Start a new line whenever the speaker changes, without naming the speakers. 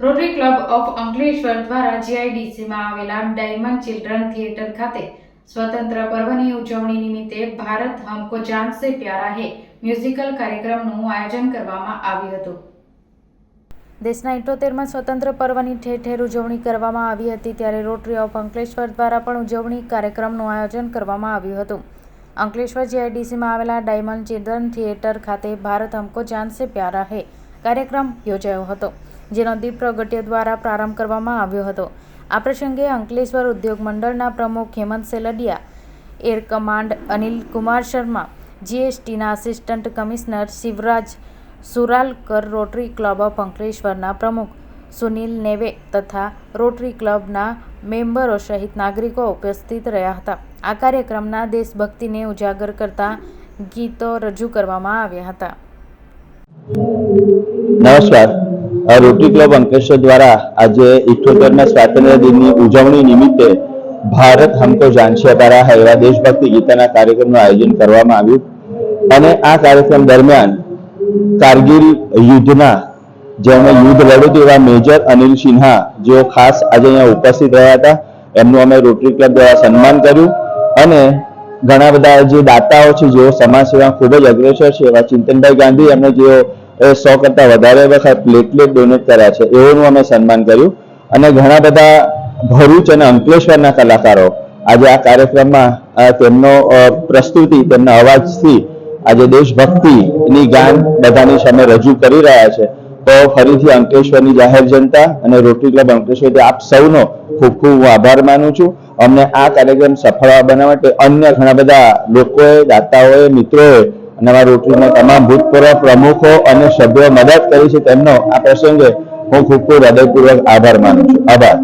Rotary club of Ankleshwar દ્વારા જીઆઈડીસીમાં આવેલા diamond children theatre ખાતે સ્વતંત્ર પર્વની ઉજવણી નિમિત્તે ભારત હમકો જાન સે પ્યારા હે મ્યુઝિકલ કાર્યક્રમનું આયોજન કરવામાં આવ્યું હતું। દેશના 78માં સ્વતંત્ર પર્વની ઠેર ઠેર ઉજવણી કરવામાં આવી હતી, ત્યારે રોટરી ઓફ અંકલેશ્વર દ્વારા પણ ઉજવણી કાર્યક્રમનું આયોજન કરવામાં આવ્યું હતું। અંકલેશ્વર જીઆઈડીસીમાં આવેલા ડાયમંડ ચિલ્ડ્રન થિયેટર ખાતે ભારત હમકો જાન સે પ્યારા હે કાર્યક્રમ યોજાયો હતો, જેનો દીપ પ્રગટ્ય દ્વારા પ્રારંભ કરવામાં આવ્યો હતો। આ પ્રસંગે અંકલેશ્વર ઉદ્યોગ મંડળના પ્રમુખ હેમંત સેલડિયા, એર કમાન્ડ અનિલ કુમાર શર્મા, જીએસટીના assistant commissioner Shivraj Suralkar, rotary club of અંકલેશ્વરના પ્રમુખ સુનિલ નેવે તથા રોટરી ક્લબના મેમ્બરો સહિત નાગરિકો ઉપસ્થિત રહ્યા હતા। આ કાર્યક્રમના દેશભક્તિને ઉજાગર કરતા ગીતો રજૂ કરવામાં આવ્યા હતા।
નમસ્કાર, રોટરી ક્લબ અંકલેશ્વર દ્વારા આજે 78માં સ્વાતંત્ર્ય દિનની ઉજવણી નિમિત્તે ભારત હમકો જાન સે પ્યારા હે એવા દેશભક્તિ ગીતના કાર્યક્રમનું આયોજન કરવામાં આવ્યું અને આ કાર્યક્રમ દરમિયાન કારગિલ યુદ્ધના જેમણે યુદ્ધ લડ્યું એવા મેજર અનિલ સિન્હા જેઓ ખાસ આજે અહીંયા ઉપસ્થિત રહ્યા હતા, એમનું અમે રોટરી ક્લબ દ્વારા સન્માન કર્યું અને ઘણા બધા જે દાતાઓ છે જેઓ સમાજ સેવા ખૂબ જ અગ્રેસર છે એવા ચિંતનભાઈ ગાંધી, એમને જેઓ 100 કરતાં વધારે વખત પ્લેટલેટ ડોનેટ કર્યા છે એઓનું અમે સન્માન કર્યું અને ઘણા બધા ભરૂચ અને અંકલેશ્વરના કલાકારો આજે આ કાર્યક્રમમાં તેમનો પ્રસ્તુતિ તેમના અવાજથી આજે દેશભક્તિની ગાન બધાની સામે રજૂ કરી રહ્યા છે। તો ફરીથી અંકલેશ્વરની જાહેર જનતા અને રોટરી ક્લબ અંકલેશ્વરથી આપ સૌનો ખૂબ ખૂબ આભાર માનું છું। અમને આ કાર્યક્રમ સફળ બનાવવા માટે અન્ય ઘણા બધા લોકોએ, દાતાઓએ, મિત્રોએ અને અમારા રોટરીના તમામ ભૂતપૂર્વ પ્રમુખો અને સભ્યો મદદ કરી છે, તેમનો આ પ્રસંગે હું ખૂબ ખૂબ હૃદયપૂર્વક આભાર માનું છું। આભાર।